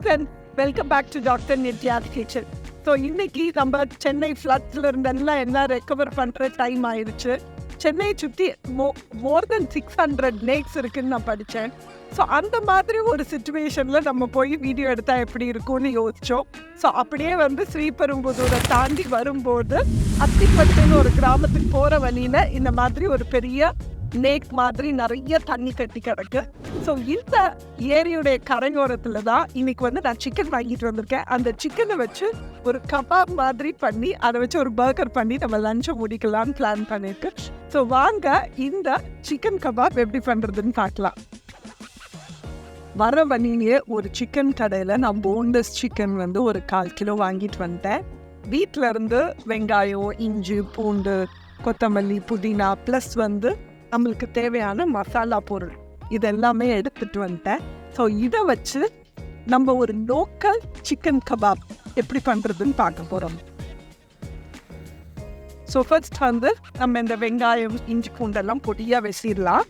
Friend, welcome back to doctor Nithya's kitchen. So இன்னைக்கு நம்ம சென்னை ஃப்ளட்ஸில் இருந்தெல்லாம் எல்லாம் ரெக்கவர் பண்ணுற டைம் ஆயிடுச்சு. சென்னையை சுற்றி மோர் தென் 600 லேக்ஸ் இருக்குதுன்னு நான் படித்தேன். ஸோ அந்த மாதிரி ஒரு சுச்சுவேஷனில் நம்ம போய் வீடியோ எடுத்தால் எப்படி இருக்கும்னு யோசித்தோம். ஸோ அப்படியே ஸ்ரீபெரும்புதூரை தாண்டி வரும்போது அத்திப்பட்டுன்னு ஒரு கிராமத்துக்கு போகிற வழியில் இந்த மாதிரி ஒரு பெரிய லேக் மாதிரி நிறைய தண்ணி கட்டி கிடக்கு. ஸோ இந்த ஏரியுடைய கரையோரத்தில் தான் இன்னைக்கு நான் சிக்கன் வாங்கிட்டு வந்திருக்கேன். அந்த சிக்கனை வச்சு ஒரு கபாப் மாதிரி பண்ணி அதை வச்சு ஒரு பர்கர் பண்ணி நம்ம லஞ்சை முடிக்கலான்னு பிளான் பண்ணியிருக்கு. ஸோ வாங்க இந்த சிக்கன் கபாப் எப்படி பண்ணுறதுன்னு பார்க்கலாம். வர வழியிலேயே ஒரு சிக்கன் கடையில் நான் போன்லெஸ் சிக்கன் ஒரு 1/4 கிலோ வாங்கிட்டு வந்துட்டேன். வீட்டில் இருந்து வெங்காயம், இஞ்சி, பூண்டு, கொத்தமல்லி, புதினா ப்ளஸ் நம்மளுக்கு தேவையான மசாலா பொருள் இதெல்லாமே எடுத்துகிட்டு வந்துட்டேன். ஸோ இதை வச்சு நம்ம ஒரு லோக்கல் சிக்கன் கபாப் எப்படி பண்ணுறதுன்னு பார்க்க போகிறோம். ஸோ ஃபர்ஸ்ட் நம்ம இந்த வெங்காயம், இஞ்சி, பூண்டெல்லாம் பொடியாக வச்சிடலாம்.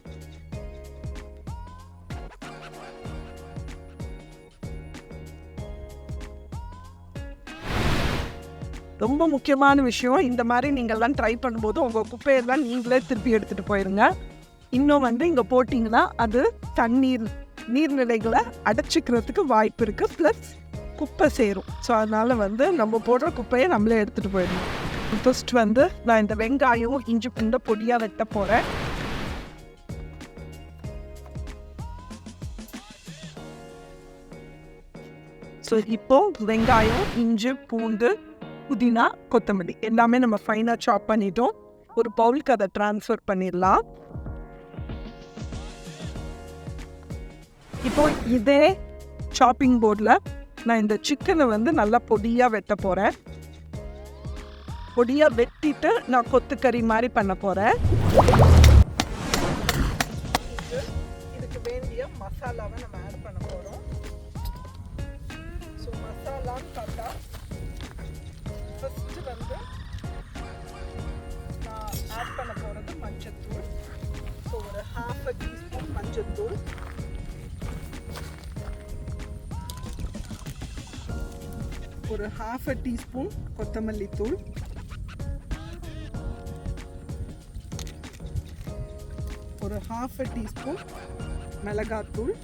ரொம்ப முக்கியமான விஷயம், இந்த மாதிரி நீங்கள்லாம் ட்ரை பண்ணும்போது உங்கள் குப்பையெல்லாம் நீங்களே திருப்பி எடுத்துகிட்டு போயிடுங்க. இன்னும் இங்கே போட்டிங்கன்னா அது நீர்நிலைகளை அடைச்சிக்கிறதுக்கு வாய்ப்பு இருக்குது, ப்ளஸ் குப்பை சேரும். ஸோ அதனால் நம்ம போடுற குப்பையை நம்மளே எடுத்துகிட்டு போயிடணும். ஃபர்ஸ்ட் நான் இந்த வெங்காயம், இஞ்சி, பூண்டை பொடியாக வெட்ட போகிறேன். ஸோ இப்போது வெங்காயம், இஞ்சி, பூண்டு, புதினா, கொத்தமல்லி எல்லாமே நம்ம ஃபைனாக சாப் பண்ணிட்டோம். ஒரு பவுலுக்கு அதை ட்ரான்ஸ்ஃபர் பண்ணிடலாம். இப்போ இதே சாப்பிங் போர்டில் நான் இந்த சிக்கனை நல்லா பொடியாக வெட்ட போகிறேன். பொடியாக வெட்டிட்டு நான் கொத்துக்கறி மாதிரி பண்ண போகிறேன். இதுக்கு வேண்டிய மசாலாவை நம்ம ஆட் பண்ண போகிறோம். ஸோ மசாலான்னு பார்த்தா ஃபஸ்ட்டு நான் ஆட் பண்ண போகிறது மஞ்சத்தூள். ஸோ ஒரு 1/2 டீஸ்பூன் மஞ்சத்தூள், ஒரு 1/2 டீஸ்பூன் கொத்தமல்லி தூள், ஒரு 1/2 டீஸ்பூன் மிளகாத்தூள்,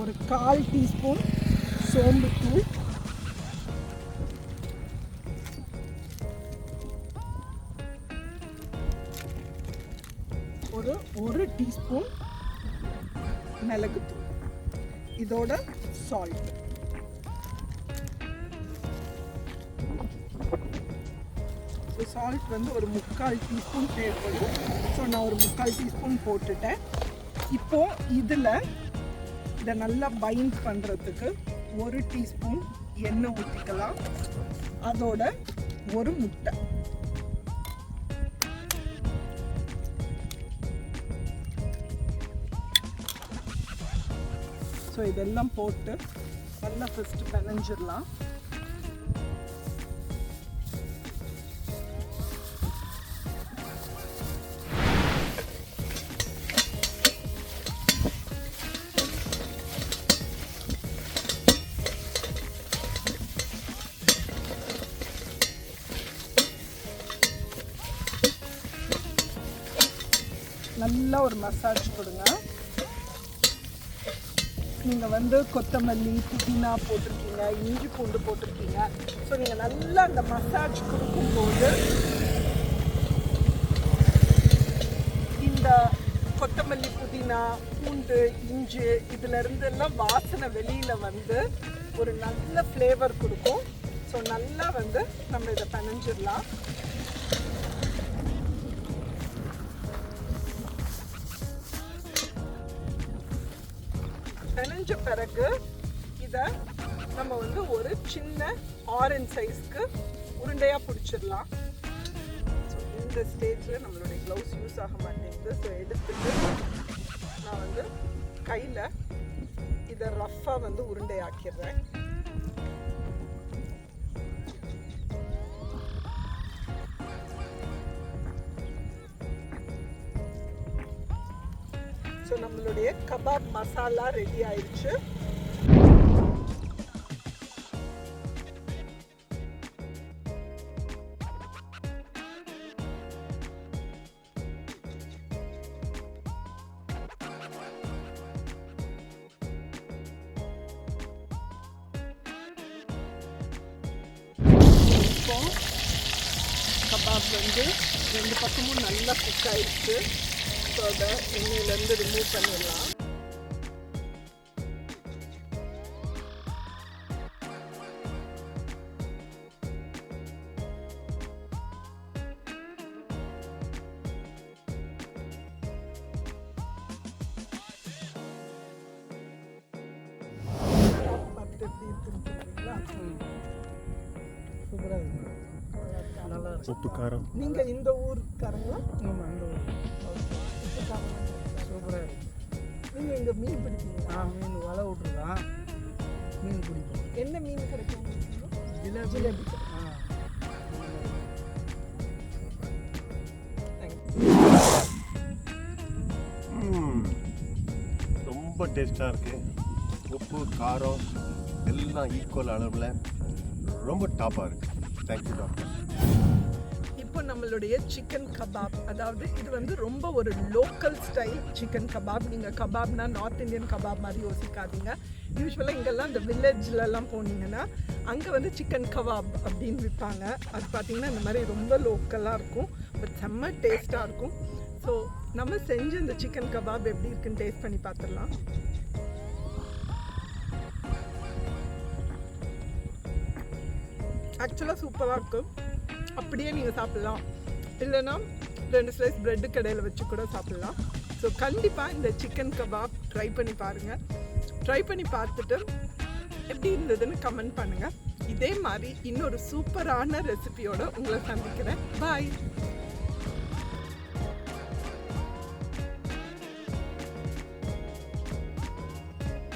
ஒரு 1/4 டீஸ்பூன் சோம்புத்தூள், ஒரு டீஸ்பூன் மிளகுத்தூள், இதோட சால்ட். சால்ட் ஒரு 3/4 டீஸ்பூன் தேவைப்படும். ஸோ நான் ஒரு 3/4 டீஸ்பூன் போட்டுட்டேன். இப்போது இதை நல்லா பைண்ட் பண்ணுறதுக்கு 1 டீஸ்பூன் எண்ணெய் ஊற்றிக்கலாம். அதோட ஒரு முட்டை. ஸோ இதெல்லாம் போட்டு நல்லா ஃபஸ்ட்டு பிணைஞ்சிடலாம். நல்லா ஒரு மசாஜ் கொடுங்க. நீங்கள் கொத்தமல்லி, புதினா போட்டிருக்கீங்க, இஞ்சி பூண்டு போட்டிருக்கீங்க. ஸோ நீங்கள் நல்லா அந்த மசாஜ் கொடுக்கும்போது இந்த கொத்தமல்லி, புதினா, பூண்டு, இஞ்சி இதிலருந்தெல்லாம் வாசனை வெளியில் ஒரு நல்ல ஃப்ளேவர் கொடுக்கும். ஸோ நல்லா நம்ம இதை பிணைஞ்சிடலாம். பிணைஞ்ச பிறகு இதை நம்ம ஒரு சின்ன ஆரஞ்ச் சைஸ்க்கு உருண்டையாக பிடிச்சிடலாம். ஸோ இந்த ஸ்டேஜில் நம்மளுடைய க்ளவுஸ் யூஸ் ஆக மாட்டேங்குது. ஸோ எடுத்துட்டு நான் கையில் இதை ரஃப்பாக உருண்டையாக்கிடுறேன். ஸோ நம்மளுடைய கபாப் மசாலா ரெடி ஆயிடுச்சு. கபாப் வந்து 2 பக்கமும் நல்லா குக் ஆயிடுச்சு. ஸோ அதை எண்ணெயிலேருந்து ரிமூவ் பண்ணிடலாம். சூப்பராக இருக்கு. நல்லா உப்பு காரம். நீங்கள் இந்த ஊருக்காரங்களா? ஆமாம், இந்த ஊர் சூப்பராக இருக்கு. நீங்கள் இங்கே மீன் பிடிப்பீங்களா? மீன் வலை விட்ருக்கான், மீன் பிடிப்போம். என்ன மீன் கிடைக்கும்? ஜிலேபி. ரொம்ப டேஸ்டாக இருக்குது. உப்பு காரம் எல்லாம் ஈக்குவல் அளவில் ரொம்ப டாப்பாக இருக்குது. Thank you doctor. இப்போ நம்மளுடைய சிக்கன் கபாப், அதாவது இது வந்து ரொம்ப ஒரு லோக்கல் ஸ்டைல் சிக்கன் கபாப். நீங்கள் கபாப்னா நார்த் இந்தியன் கபாப் மாதிரி யோசிக்காதீங்க. யூஸ்வலாக இங்கெல்லாம் இந்த வில்லேஜ்லலாம் போனீங்கன்னா அங்கே வந்து சிக்கன் கபாப் அப்படின்னு விற்பாங்க. அது பார்த்திங்கன்னா இந்த மாதிரி ரொம்ப லோக்கலாக இருக்கும், பட் செம்ம டேஸ்ட்டாக இருக்கும். ஸோ நம்ம செஞ்ச இந்த சிக்கன் கபாப் எப்படி இருக்குன்னு டேஸ்ட் பண்ணி பார்த்துடலாம். ஆக்சுவலாக சூப்பராக இருக்கும். அப்படியே நீங்கள் சாப்பிட்லாம், இல்லைன்னா 2 ஸ்லைஸ் ப்ரெட்டு கடையில் வச்சு கூட சாப்பிட்லாம். ஸோ கண்டிப்பாக இந்த சிக்கன் கபாப் ட்ரை பண்ணி பாருங்கள். ட்ரை பண்ணி பார்த்துட்டு எப்படி இருந்ததுன்னு கமெண்ட் பண்ணுங்கள். இதே மாதிரி இன்னொரு சூப்பரான ரெசிபியோடு உங்களை சந்திக்கிறேன். பாய்.